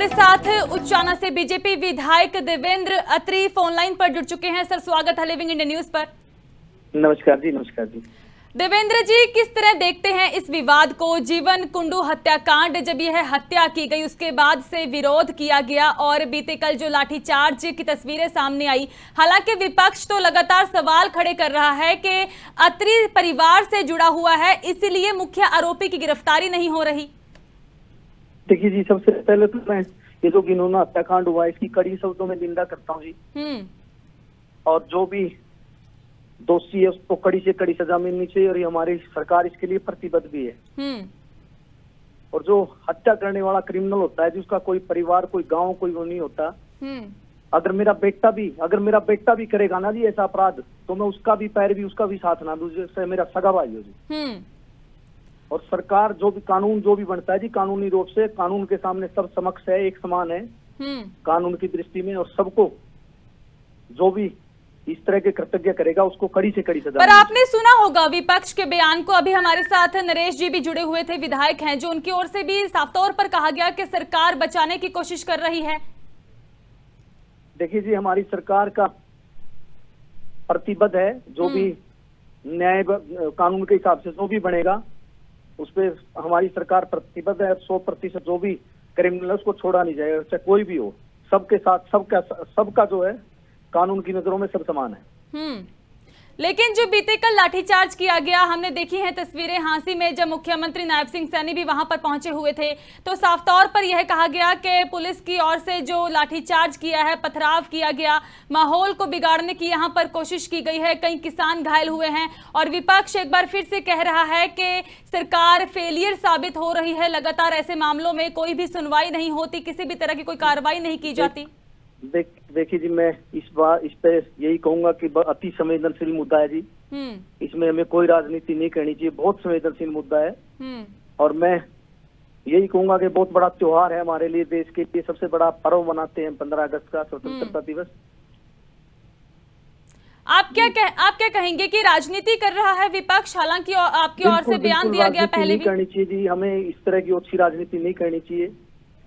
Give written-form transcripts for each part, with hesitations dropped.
हमारे साथ उचाना से बीजेपी विधायक देवेंद्र अत्री फोन लाइन पर जुड़ चुके हैं। सर, स्वागत है लिविंग इंडिया न्यूज पर। नमस्कार जी। नमस्कार जी। देवेंद्र जी, किस तरह देखते हैं इस विवाद को? जीवन कुंडू हत्याकांड, जब यह हत्या की गई उसके बाद से विरोध किया गया और बीते कल जो लाठीचार्ज की तस्वीरें सामने आई, हालांकि विपक्ष तो लगातार सवाल खड़े कर रहा है कि अत्री परिवार से जुड़ा हुआ है, इसीलिए मुख्य आरोपी की गिरफ्तारी नहीं हो रही। देखिए जी, सबसे पहले तो मैं ये जो घिनौना हत्याकांड हुआ इसकी कड़ी शब्दों में निंदा करता हूँ जी। और जो भी दोषी है उसको कड़ी से कड़ी सजा मिलनी चाहिए और ये हमारी सरकार इसके लिए प्रतिबद्ध भी है। और जो हत्या करने वाला क्रिमिनल होता है जिसका कोई परिवार, कोई गांव, कोई वो नहीं होता। अगर मेरा बेटा भी करेगा ना जी ऐसा अपराध, तो मैं उसका भी पैरवी, उसका भी साथ ना दूं, जैसे मेरा सगा भाई हो जी। और सरकार जो भी कानून जो भी बनता है जी, कानूनी रूप से कानून के सामने सब समक्ष है, एक समान है कानून की दृष्टि में। और सबको जो भी इस तरह के कृतज्ञ करेगा उसको कड़ी से कड़ी सजा। पर आपने सुना होगा विपक्ष के बयान को। अभी हमारे साथ नरेश जी भी जुड़े हुए थे, विधायक हैं, जो उनकी ओर से भी साफ तौर पर कहा गया कि सरकार बचाने की कोशिश कर रही है। देखिए जी, हमारी सरकार का प्रतिबद्ध है, जो भी न्याय कानून के हिसाब से जो भी बनेगा उस पर हमारी सरकार प्रतिबद्ध है। 100% जो भी क्रिमिनल उसको छोड़ा नहीं जाएगा, चाहे कोई भी हो। सबके साथ सबका जो है कानून की नजरों में सब समान है। लेकिन जो बीते कल लाठीचार्ज किया गया, हमने देखी हैं तस्वीरें हांसी में, जब मुख्यमंत्री नायब सिंह सैनी भी वहां पर पहुंचे हुए थे, तो साफ तौर पर यह कहा गया कि पुलिस की ओर से जो लाठीचार्ज किया है, पथराव किया गया, माहौल को बिगाड़ने की यहां पर कोशिश की गई है, कई किसान घायल हुए हैं। और विपक्ष एक बार फिर से कह रहा है कि सरकार फेलियर साबित हो रही है, लगातार ऐसे मामलों में कोई भी सुनवाई नहीं होती, किसी भी तरह की कोई कार्रवाई नहीं की जाती। देखिए जी, मैं इस पे यही कहूंगा कि अति संवेदनशील मुद्दा है जी। इसमें हमें कोई राजनीति नहीं करनी चाहिए, बहुत संवेदनशील मुद्दा है। और मैं यही कहूंगा कि बहुत बड़ा त्योहार है हमारे लिए, देश के लिए सबसे बड़ा पर्व मनाते हैं 15 अगस्त का, स्वतंत्रता दिवस। आप क्या कहेंगे कि राजनीति कर रहा है विपक्ष? हालांकि आपकी ओर से बयान दिया गया पहले भी। करनी चाहिए जी, हमें इस तरह की अच्छी राजनीति नहीं करनी चाहिए,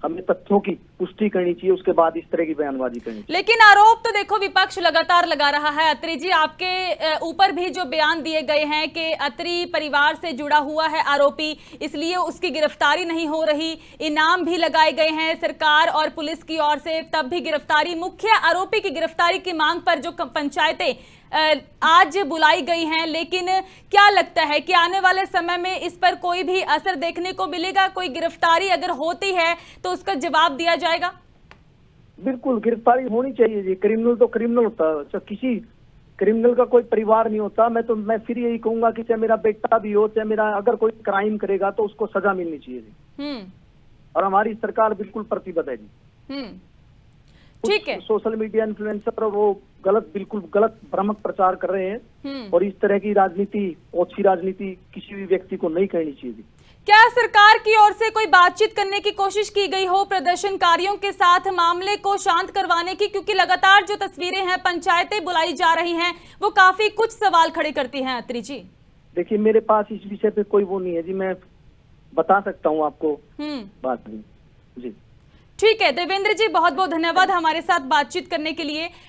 हमें तथ्यों की पुष्टि करनी चाहिए, उसके बाद इस तरह की बयानबाजी करनी चाहिए। लेकिन आरोप तो देखो विपक्ष लगातार लगा रहा है। अत्री जी, आपके ऊपर भी जो बयान दिए गए हैं कि अत्री परिवार से जुड़ा हुआ है आरोपी, इसलिए उसकी गिरफ्तारी नहीं हो रही, इनाम भी लगाए गए हैं सरकार और पुलिस की ओर से, तब भी गिरफ्तारी, मुख्य आरोपी की गिरफ्तारी की मांग पर जो पंचायतें आज बुलाई गई हैं। लेकिन क्या लगता है कि आने वाले समय में इस पर कोई भी असर देखने को मिलेगा? कोई गिरफ्तारी अगर होती है तो उसका जवाब दिया जाएगा? बिल्कुल गिरफ्तारी होनी चाहिए जी। क्रिमिनल तो क्रिमिनल होता है, किसी क्रिमिनल का कोई परिवार नहीं होता। मैं फिर यही कहूंगा कि चाहे मेरा बेटा भी हो, चाहे मेरा अगर कोई क्राइम करेगा तो उसको सजा मिलनी चाहिए जी। और हमारी सरकार बिल्कुल प्रतिबद्ध है जी। ठीक है। सोशल मीडिया इन्फ्लुएंसर वो बिल्कुल गलत भ्रामक प्रचार कर रहे हैं और इस तरह की राजनीति, ओछी राजनीति किसी भी व्यक्ति को नहीं करनी चाहिए। क्या सरकार की ओर से कोई बातचीत करने की कोशिश की गई हो प्रदर्शनकारियों के साथ, मामले को शांत करवाने की? क्योंकि लगातार जो तस्वीरें हैं, पंचायतें बुलाई जा रही हैं, वो काफी कुछ सवाल खड़े करती हैं। अत्री जी, देखिए, मेरे पास इस विषय पे कोई वो नहीं है जी, मैं बता सकता हूँ आपको बात नहीं जी। ठीक है देवेंद्र जी, बहुत बहुत धन्यवाद हमारे साथ बातचीत करने के लिए।